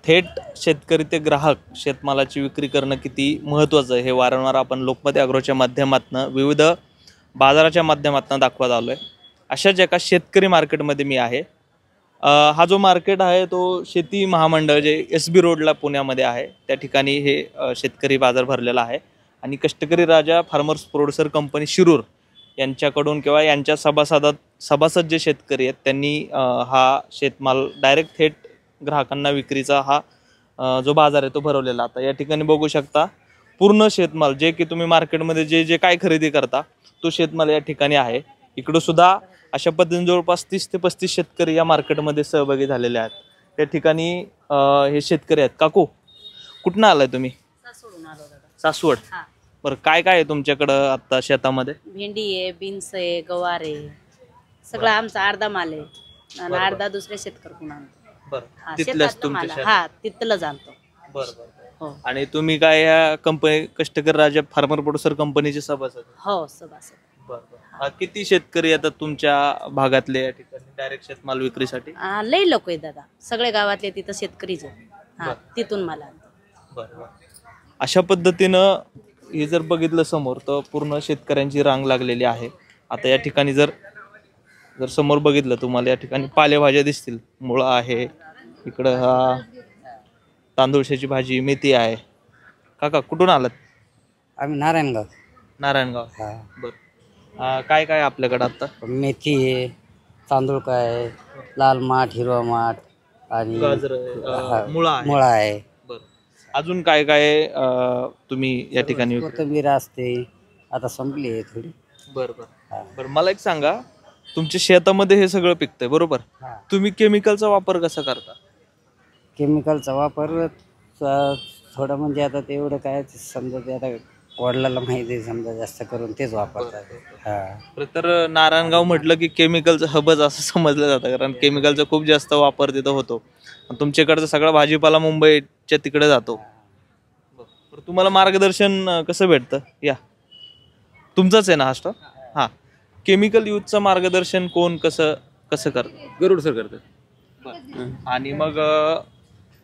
थेट शेतकरी ते ग्राहक शेतमालाची विक्री करणं किती महत्त्वाचं आहे हे वारंवार आपण लोकमत ॲग्रोच्या माध्यमातून विविध बाजाराच्या माध्यमातून दाखवत आलो आहे। अशाच एका शेतकरी मार्केटमध्ये मी आहे। हा जो मार्केट आहे तो शेती महामंडळ जे SB रोडला पुण्यामध्ये आहे त्या ठिकाणी हे शेतकरी बाजार भरलेला आहे आणि कष्टकरी राजा फार्मर्स प्रोड्युसर कंपनी शिरूर यांच्याकडून किंवा यांच्या सभासद जे शेतकरी आहेत त्यांनी हा शेतमाल डायरेक्ट थेट ग्राहकांना विक्रीचा हा जो बाजार आहे तो भरवलेला। आता या ठिकाणी बघू शकता पूर्ण शेतमाल जे की तुम्ही मार्केटमध्ये जे जे काय खरेदी करता तो शेतमाल या ठिकाणी आहे। इकडे सुद्धा अशा पद्धतीने जवळपास 30 ते 35 शेतकरी या मार्केटमध्ये सहभागी झालेले आहेत। त्या ठिकाणी हे शेतकरी आहेत। काकू कुठून आलाय तुम्ही? सासवडून आलो दादा। सासवड। बरं काय काय आहे तुमच्याकडे आता शेतामध्ये? भेंडी आहे, बीन्स आहे, गवार आहे, सगळं आमचा अर्धा माल आहे आणि अर्धा दुसऱ्या शेतकऱ्याकडून आणतो। बरं तिथल्याच तुमच्या? हा तिथलं जाणतो। बरं बरं। आणि तुम्ही काय या कंपनी कष्टकरी राजा फार्मर प्रोड्युसर कंपनीचे सभासद? हो सभासद। बरं। किती शेतकरी येतात तुमच्या भागातले या ठिकाणी डायरेक्ट शेतमाल विक्रीसाठी? लय लोक आहेत दादा, सगळे गावातले तिथं शेतकरीच आहेत, तिथून माल आणतो। बरं। अशा पद्धतीनं हे जर बघितलं समोर तर पूर्ण शेतकऱ्यांची रांग लागलेली आहे। आता या ठिकाणी जर समोर बघितलं तुम्हाला या ठिकाणी पालेभाज्या दिसतील। मुळा आहे, इकडं हा तांदूळशाची भाजी, मेथी आहे। काका कुठून आलात? आम्ही नारायणगाव। नारायणगाव। बरं। काय काय आपल्याकडे आता? मेथी आहे, तांदूळ आहे, लाल माठ, हिरवा माठ आणि गाजर, मुळा आहे। बरं। अजून काय काय तुम्ही या ठिकाणी? कोथिंबीर असते, आता संपली आहे थोडी। बरं। बरं मला एक सांगा, तुमच्या शेतामध्ये हे सगळं पिकतंय बरोबर, तुम्ही केमिकलचा वापर कसा करता? केमिकलचा वापर थोडा म्हणजे आता तेवढं काय समजा ते आता वडिलांना माहिती आहे, समजा जास्त करून तेच वापरतात। तर नारायणगाव म्हटलं की केमिकलचं हबच असं समजलं जातं, कारण केमिकलचा खूप जास्त वापर तिथं होतो। तुमच्याकडचा सगळा भाजीपाला मुंबईच्या तिकडे जातो। तुम्हाला मार्गदर्शन कसं भेटतं? या तुमचंच आहे ना हा स्टॉल? हां। केमिकल यूजचं मार्गदर्शन कोण कसं करतं? गरुड सर करतात। आणि मग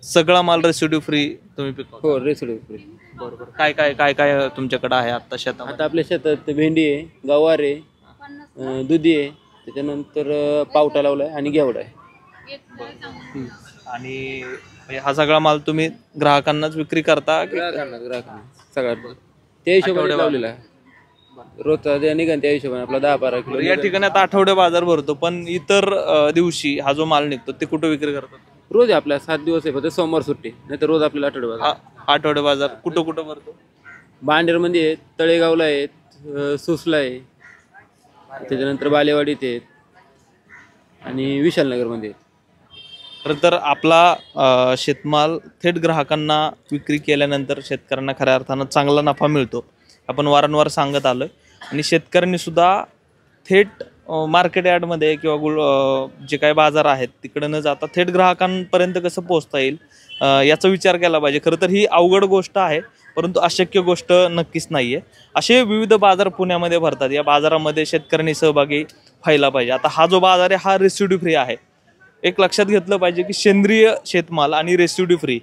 सगळा माल रेसिड्यू फ्री तुम्ही पिकवता? हो रेसिड्यू फ्री। बरोबर। काय काय काय काय तुमच्याकडे आहे आता शेतात? आता आपल्या शेतात भेंडी आहे, गवार आहे, दुधी आहे, त्याच्यानंतर पावटा लावलाय आणि घेवडा आहे। आणि हा सगळा माल तुम्ही ग्राहकांनाच विक्री करता? ग्राहकांना सगळा त्या हिशोबाने लावलेला आहे। रोजचा निघन त्या हिशोबाने आपला 10-12 किलो। या ठिकाणी आता आठवडे बाजार भरतो, पण इतर दिवशी हा जो माल निघतो ते कुठं विक्री करतात? रोज आहे आपल्या 7 दिवस आहे, फक्त सोमवार सुट्टी, नाही तर रोज आपल्याला आठवडे बाजार। आठवडे बाजार कुठं कुठं भरतो? बांडेरमध्ये आहेत, तळेगावला आहेत, सुसला आहे, त्याच्यानंतर बालेवाडीत आहेत आणि विशालनगरमध्ये आहेत। तर आपला शेतमाल थेट ग्राहकांना विक्री केल्यानंतर शेतकऱ्यांना खऱ्या अर्थानं चांगला नफा मिळतो, आपण वारंवार सांगत आलोय। आणि शेतकऱ्यांनी सुद्धा थेट मार्केट यार्डमध्ये किंवा जे काही बाजार आहेत तिकडे न जाता थेट ग्राहकांपर्यंत कसं पोहोचता येईल याचा विचार केला पाहिजे। खरं तर ही अवघड गोष्ट आहे, परंतु अशक्य गोष्ट नक्कीच नाही आहे। असे विविध बाजार पुण्यामध्ये भरतात, या बाजारामध्ये शेतकऱ्यांनी सहभागी व्हायला पाहिजे। आता हा जो बाजार आहे हा रेसिड्यू फ्री आहे। एक लक्षात घेतलं पाहिजे की सेंद्रिय शेतमाल आणि रेसिड्यू फ्री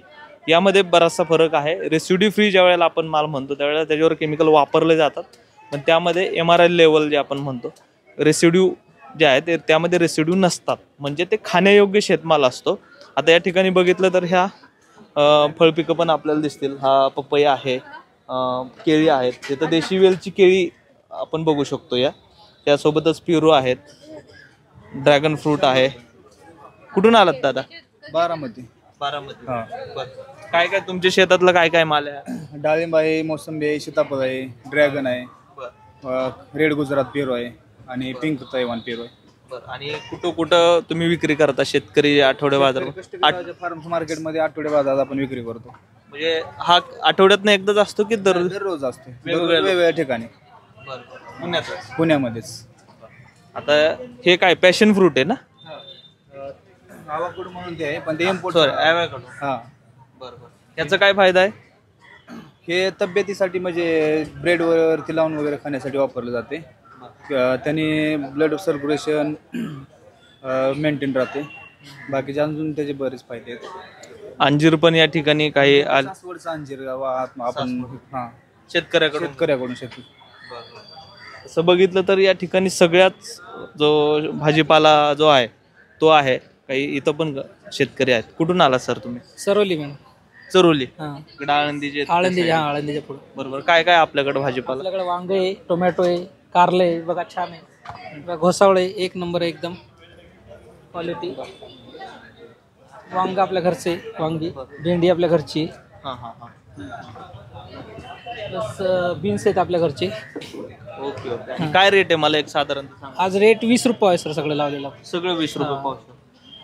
यामध्ये बराचसा फरक आहे। रेसिड्यू फ्री ज्या वेळेला आपण माल म्हणतो त्यावेळेला त्याच्यावर केमिकल वापरले जातात, पण त्यामध्ये MRL लेवल जे आपण म्हणतो रेसिड्यू जे आहे ते त्यामध्ये रेसिड्यू नसतात, म्हणजे ते खाण्यायोग्य शेतमाल असतो। आता या ठिकाणी बघितलं तर ह्या फळपिकं पण आपल्याला दिसतील। हा पपई आहे, केळी आहेत, तिथं देशी वेलची केळी आपण बघू शकतो। त्यासोबतच पेरू आहेत, ड्रॅगन फ्रूट आहे। कुठून आलात दादा? बारामती। काय काय तुमच्या शेतातलं काय काय माल आहे? डाळिंब आहे, मोसंबी आहे, सीताफळ आहे, ड्रॅगन आहे, रेड गुजरात पेरू आहे आणि पिंक तैवान पेरू आहे। आणि कुठं कुठं तुम्ही विक्री करता? शेतकरी आठवडे बाजार फार्मर्स मार्केटमध्ये आठवडे बाजार आपण विक्री करतो। म्हणजे हा आठवड्यातनं एकदाच असतो की दररोज असतो? वेगवेगळ्या ठिकाणी, पुण्यामध्येच। आता हे काय पॅशन फ्रूट आहे ना? आवाकडून म्हणून ते आहे, पण ते इम्पोर्ट। हा बरोबर। याचा काय फायदा आहे? हे तब्येतीसाठी म्हणजे ब्रेड वरती लावून वगैरे खाण्यासाठी वापरलं जाते त्याने ब्लड सर्क्युलेशन मेंटेन राहते. बाकीचे अजून त्याचे बरेच फायदे आहेत. अंजीर पण या ठिकाणी काही सासवडचा अंजीर आपण हां शेतकऱ्याकडून असं बघितलं तर या ठिकाणी सगळ्याच जो भाजीपाला जो आहे तो आहे. काही इथं पण शेतकरी आहेत. कुठून आला सर तुम्ही? सरवली मॅडम. चरोली. हां, इकडं आळंदीचे आळंदीच्या पुढे. बरोबर. काय काय आपल्याकडे भाजीपाला? आपल्याकडे वांगे आहे, टोमॅटो आहे, कारले आहे, बघा छान आहे. घोसावळ आहे, एक नंबर आहे एकदम क्वालिटी. वांग आपल्या घरचे, वांगी, भेंडी आपल्या घरची, हां हां हां. प्लस बीन्स आहेत आपल्या घरचे. Okay okay. काय रेट आहे मला एक साधारण सांगा. आज रेट 20 रुपये आहे सर सगळं लावलेलं. सगळं 20 रुपये पावशेर.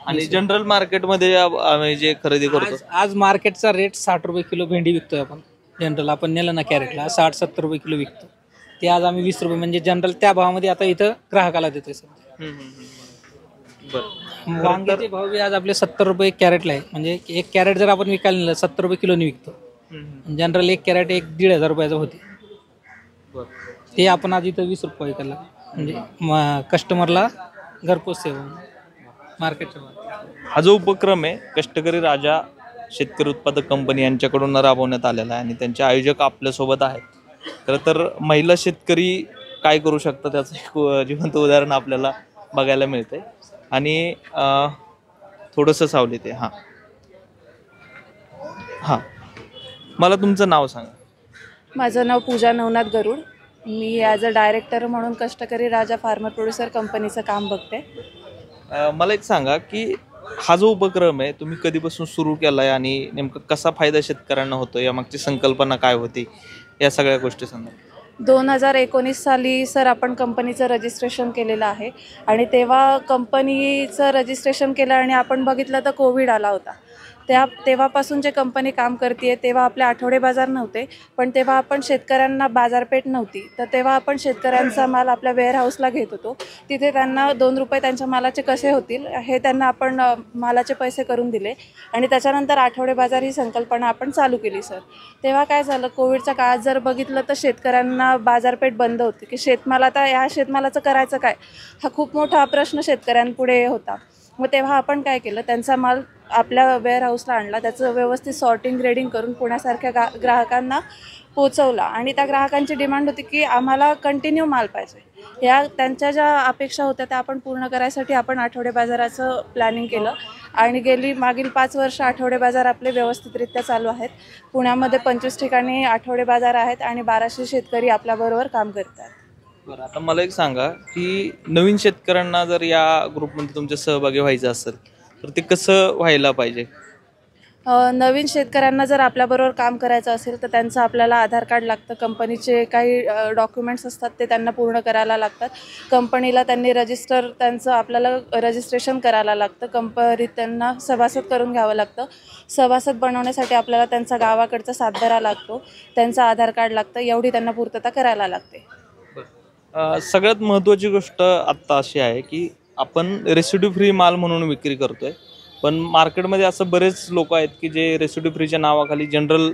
आणि जनरल मार्केटमध्ये आम्ही जे खरेदी करतो आज मार्केटचा रेट 60 रुपये किलो भेंडी विकतोय आपण. जनरल आपण नेलं ना कॅरेटला 60-70 रुपये किलो विकतो. ते आज आम्ही 20 रुपये म्हणजे जनरल त्या भावामध्ये आता इथं ग्राहकाला देतोय सर. बरं. वांग्याचे भाव बी आज आपले 70 रुपये कॅरेटला आहे. म्हणजे एक कॅरेट जर आपण विकायला नेलं 70 रुपये किलोनी विकतो. जनरल एक कॅरेट 1,500 रुपयाचं होते. ते आपण आज इथं 20 रुपये विकायला म्हणजे कस्टमरला घरपोच सेवा मार्केटच्या. हा जो उपक्रम आहे कष्टकरी राजा शेतकरी उत्पादक कंपनी यांच्याकडून राबवण्यात आलेला आहे आणि त्यांचे आयोजक आपल्यासोबत आहेत. खरं तर महिला शेतकरी काय करू शकतात त्याचं एक जिवंत उदाहरण आपल्याला बघायला मिळतंय. आणि थोडंसं सावलीत आहे. हां हां, मला तुमचं नाव सांगा. माझं नाव पूजा नवनाथ गरुड. मी ॲज अ डायरेक्टर म्हणून कष्टकरी राजा फार्मर प्रोड्युसर कंपनीचं काम बघते. मला एक सांगा की हा जो उपक्रम आहे तुम्ही कधीपासून सुरू केला आहे आणि नेमकं कसा फायदा शेतकऱ्यांना होतो, यामागची संकल्पना काय होती, या सगळ्या गोष्टी सांगा. 2019 साली सर आपण कंपनीचं रजिस्ट्रेशन केलेलं आहे आणि तेव्हा कंपनीचं रजिस्ट्रेशन केलं आणि आपण बघितलं तर कोविड आला होता. तेव्हापासून जे कंपनी काम करते तेव्हा आपले आठवडे बाजार नव्हते, पण तेव्हा आपण शेतकऱ्यांना बाजारपेठ नव्हती. तर तेव्हा आपण शेतकऱ्यांचा माल आपल्या वेअरहाऊसला घेत होतो. तिथे त्यांना 2 रुपये त्यांच्या मालाचे कसे होतील हे त्यांना आपण मालाचे पैसे करून दिले आणि त्याच्यानंतर आठवडे बाजार ही संकल्पना आपण चालू केली सर. तेव्हा काय झालं, कोविडच्या काळात जर बघितलं तर शेतकऱ्यांना बाजारपेठ बंद होती की शेतमाल आता ह्या शेतमालाचं करायचं काय, हा खूप मोठा प्रश्न शेतकऱ्यांपुढे होता. मग तेव्हा आपण काय केलं, त्यांचा माल आपल्या वेअरहाऊसला आणला, त्याचं व्यवस्थित सॉर्टिंग ग्रेडिंग करून पुण्यासारख्या ग्राहकांना पोचवला आणि त्या ग्राहकांची डिमांड होती की आम्हाला कंटिन्यू माल पाहिजे. या त्यांच्या ज्या अपेक्षा होत्या त्या आपण पूर्ण करायसाठी आपण आठवडे बाजाराचं प्लॅनिंग केलं आणि मागील 5 वर्ष आठवडे बाजार आपले व्यवस्थितरित्या चालू आहेत. पुण्यामध्ये 25 ठिकाणी आठवडे बाजार आहेत आणि 1200 शेतकरी आपल्याबरोबर काम करतात. बरं, आता मला एक सांगा की नवीन शेतकऱ्यांना जर या ग्रुपमध्ये तुमच्या सहभागी व्हायचं असेल तर ते कसं व्हायला पाहिजे? नवीन शेतकऱ्यांना जर आपल्याबरोबर काम करायचं असेल तर त्यांचं आपल्याला आधार कार्ड लागतं. कंपनीचे काही डॉक्युमेंट्स असतात ते त्यांना पूर्ण करायला लागतात. कंपनीला त्यांनी त्यांचं आपल्याला रजिस्ट्रेशन करायला लागतं. कंपनीत त्यांना सभासद करून घ्यावं लागतं. सभासद बनवण्यासाठी आपल्याला त्यांचा गावाकडचा सातबारा लागतो, त्यांचं आधार कार्ड लागतं. एवढी त्यांना पूर्तता करायला लागते. सगळ्यात महत्त्वाची गोष्ट आत्ता अशी आहे की आपण रेसिड्यू फ्री माल म्हणून विक्री करतोय, पण मार्केटमध्ये असं बरेच लोक आहेत की जे रेसिड्यू फ्रीच्या नावाखाली जनरल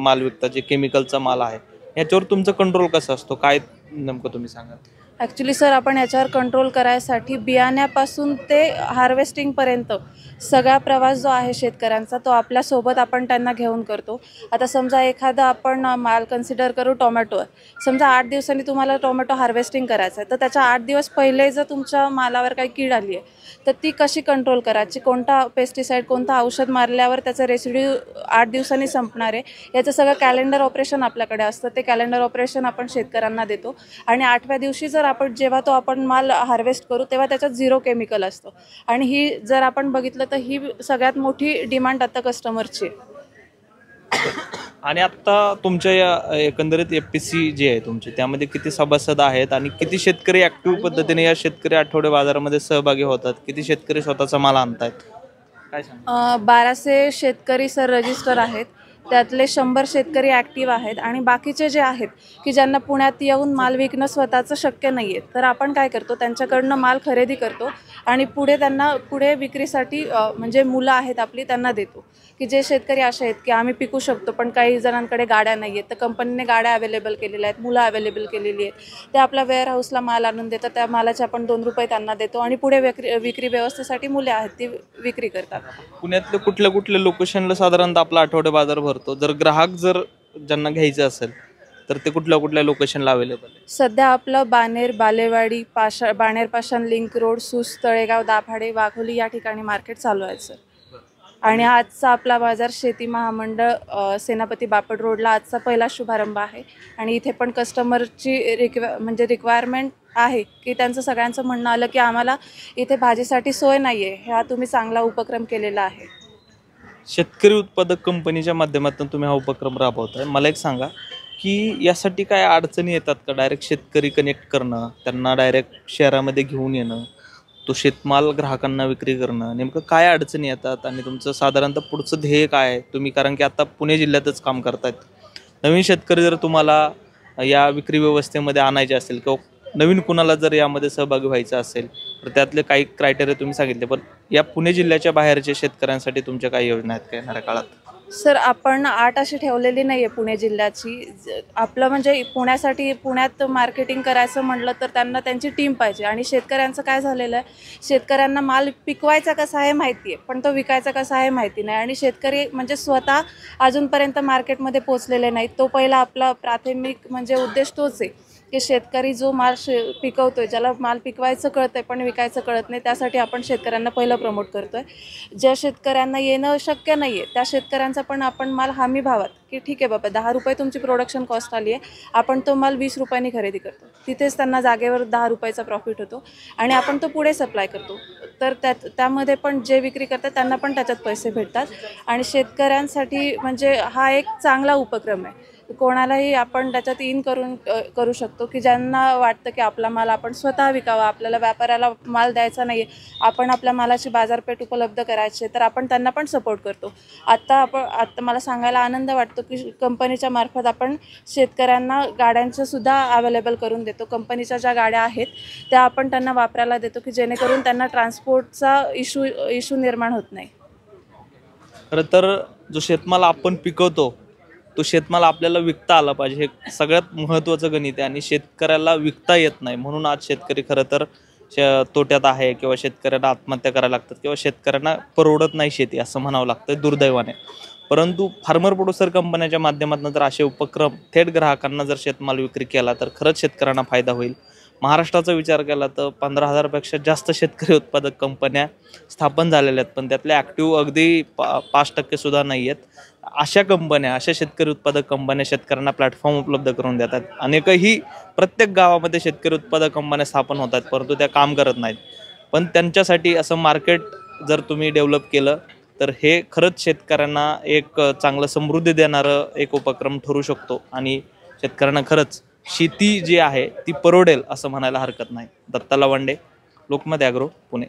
माल विकतात, जे केमिकलचा माल आहे. याच्यावर तुमचा कंट्रोल कसा असतो, काय नेमकं तुम्ही सांगा. ॲक्च्युली सर आपण याच्यावर कंट्रोल करायसाठी बियाण्यापासून ते हार्वेस्टिंगपर्यंत सगळा प्रवास जो आहे शेतकऱ्यांचा तो आपल्यासोबत आपण त्यांना घेऊन करतो. आता समजा एखादा आपण माल कन्सिडर करू टोमॅटो. समजा 8 दिवसांनी तुम्हाला टोमॅटो हार्वेस्टिंग करायचं आहे, तर त्याच्या 8 दिवस पहिले जर तुमच्या मालावर काही कीड आली आहे तर ती कशी कंट्रोल करायची, कोणता पेस्टिसाईड कोणतं औषध मारल्यावर त्याचं रेसिड्यू 8 दिवसांनी संपणार आहे, याचं सगळं कॅलेंडर ऑपरेशन आपल्याकडे असतं. ते कॅलेंडर ऑपरेशन आपण शेतकऱ्यांना देतो आणि 8व्या दिवशी जर आपण माल हार्वेस्ट करू तेव्हा त्याच्यात 0 केमिकल असतं. आणि ही जर आपण बघितलं तर ही सगळ्यात मोठी डिमांड आता कस्टमरची. आणि आता तुमच्या या एकंदरीत FPC जे आहे तुमचे, त्यामध्ये किती सभासद आहेत आणि किती शेतकरी ॲक्टिव्ह पद्धतीने या शेतकरी आठवडे बाजारामध्ये सहभागी होतात, किती शेतकरी स्वतःचा माल आणतायत, काय सांगा? 1200 शेतकरी सर रजिस्टर आहेत त्यातले 100 शेतकरी ॲक्टिव्ह आहेत आणि बाकीचे जे आहेत की ज्यांना पुण्यात येऊन माल विकणं स्वतःचं शक्य नाही आहे, तर आपण काय करतो, त्यांच्याकडनं माल खरेदी करतो आणि पुढे विक्रीसाठी म्हणजे मुलं आहेत आपली त्यांना देतो, की जे शेतकरी असे आहेत की आम्ही पिकू शकतो पण काही जणांकडे गाड्या नाही आहेत, तर कंपनीने गाड्या अवेलेबल केलेल्या आहेत, मुलं अवेलेबल केलेली आहेत, ते आपल्या वेअरहाऊसला माल आणून देतात, त्या मालाचे आपण 2 रुपये त्यांना देतो आणि पुढे विक्री व्यवस्थेसाठी मुले आहेत ती विक्री करतात. पुण्यातल्या कुठल्या लोकेशनला साधारणतः आपला आठवडे बाजार भरतो? जर ग्राहक ज्यांना घ्यायचं असेल तर ते कुठल्या लोकेशनला अवेलेबल आहे? सध्या आपलं बाणेर, बालेवाडी, बाणेर पाषाण, लिंक रोड, सूस, तळेगाव, दाभाडे, वाघोली या ठिकाणी मार्केट चालू आहे सर. आणि आजचा आपला बाजार शेती महामंडळ सेनापती बापट रोडला आजचा पहिला शुभारंभ आहे आणि इथे पण कस्टमरची रिक्वायरमेंट आहे की त्यांचं सगळ्यांचं म्हणणं आलं की आम्हाला इथे भाजीसाठी सोय नाही आहे, हा तुम्ही चांगला उपक्रम केलेला आहे. शेतकरी उत्पादक कंपनीच्या माध्यमातून तुम्ही हा उपक्रम राबवताय. मला एक सांगा की यासाठी काय अडचणी येतात का? डायरेक्ट शेतकरी कनेक्ट करणं, त्यांना डायरेक्ट शहरामध्ये घेऊन येणं, तो शेतमाल ग्राहकांना विक्री करणं, नेमकं काय अडचणी येतात आणि तुमचं साधारणतः पुढचं ध्येय काय आहे? तुम्ही कारण की आता पुणे जिल्ह्यातच काम करतायत, नवीन शेतकरी जर तुम्हाला या विक्री व्यवस्थेमध्ये आणायचे असेल किंवा नवीन कुणाला जर यामध्ये सहभागी व्हायचं असेल तर त्यातले काही क्रायटेरिया तुम्ही सांगितले, पण या पुणे जिल्ह्याच्या बाहेरच्या शेतकऱ्यांसाठी तुमच्या काही योजना आहेत का येणाऱ्या काळात? सर आपण आट अशी ठेवलेली नाही आहे पुणे जिल्ह्याची. आपलं म्हणजे पुण्यात मार्केटिंग करायचं म्हटलं तर त्यांना त्यांची टीम पाहिजे आणि शेतकऱ्यांचं काय झालेलं आहे, शेतकऱ्यांना माल पिकवायचा कसा आहे माहिती आहे पण तो विकायचा कसा आहे माहिती नाही आणि शेतकरी म्हणजे स्वतः अजूनपर्यंत मार्केटमध्ये पोचलेले नाहीत. तो पहिला आपला प्राथमिक म्हणजे उद्देश तोच आहे की शेतकरी जो माल पिकवतोय, ज्याला माल पिकवायचं कळतंय पण विकायचं कळत नाही, त्यासाठी आपण शेतकऱ्यांना पहिलं प्रमोट करतोय. ज्या शेतकऱ्यांना येणं शक्य नाही आहे त्या शेतकऱ्यांचा पण आपण माल हमी भावात की ठीक आहे बाबा 10 रुपये तुमची प्रोडक्शन कॉस्ट आली आहे, आपण तो माल 20 रुपयांनी खरेदी करतो, तिथेच त्यांना जागेवर 10 रुपयाचा प्रॉफिट होतो आणि आपण तो पुढे सप्लाय करतो. तर त्यामध्ये पण जे विक्री करतात त्यांना पण त्याच्यात पैसे भेटतात आणि शेतकऱ्यांसाठी म्हणजे हा एक चांगला उपक्रम आहे. कोणालाही आपण त्याच्यात करू शकतो की ज्यांना वाटतं की आपला माल आपण स्वतः विकावा, आपल्याला व्यापाऱ्याला माल द्यायचा नाही आहे, आपण आपल्या मालाची बाजारपेठ उपलब्ध करायची, तर आपण त्यांना पण सपोर्ट करतो. आत्ता मला सांगायला आनंद वाटतो की कंपनीच्या मार्फत आपण शेतकऱ्यांना गाड्यांचं सुद्धा अवेलेबल करून देतो. कंपनीच्या ज्या गाड्या आहेत त्या आपण त्यांना वापरायला देतो की जेणेकरून त्यांना ट्रान्सपोर्टचा इश्यू निर्माण होत नाही. खरं तर जो शेतमाल आपण पिकवतो तो शेतमाल आपल्याला विकता आला पाहिजे, हे सगळ्यात महत्त्वाचं गणित आहे आणि शेतकऱ्याला विकता येत नाही म्हणून आज शेतकरी खरं तर तोट्यात आहे किंवा शेतकऱ्यांना आत्महत्या करायला लागतात किंवा शेतकऱ्यांना परवडत नाही शेती असं म्हणावं लागतं दुर्दैवाने. परंतु फार्मर प्रोड्युसर कंपन्याच्या माध्यमातून जर असे उपक्रम थेट ग्राहकांना जर शेतमाल विक्री केला तर खरंच शेतकऱ्यांना फायदा होईल. महाराष्ट्राचा विचार केला तर 15,000पेक्षा जास्त शेतकरी उत्पादक कंपन्या स्थापन झालेल्या आहेत, पण त्यातल्या ॲक्टिव्ह अगदी 5% सुद्धा नाही आहेत. अशा शेतकरी उत्पादक कंपन्या शेतकऱ्यांना प्लॅटफॉर्म उपलब्ध करून देतात. अनेकही प्रत्येक गावामध्ये शेतकरी उत्पादक कंपन्या स्थापन होतात परंतु त्या काम करत नाहीत. पण त्यांच्यासाठी असं मार्केट जर तुम्ही डेव्हलप केलं तर हे खरंच शेतकऱ्यांना एक चांगलं समृद्धी देणारं एक उपक्रम ठरू शकतो आणि शेतकऱ्यांना खरंच शेती जी आहे ती परवडेल असं म्हणायला हरकत नाही. दत्ता लवंडे, लोकमत ॲग्रो, पुणे.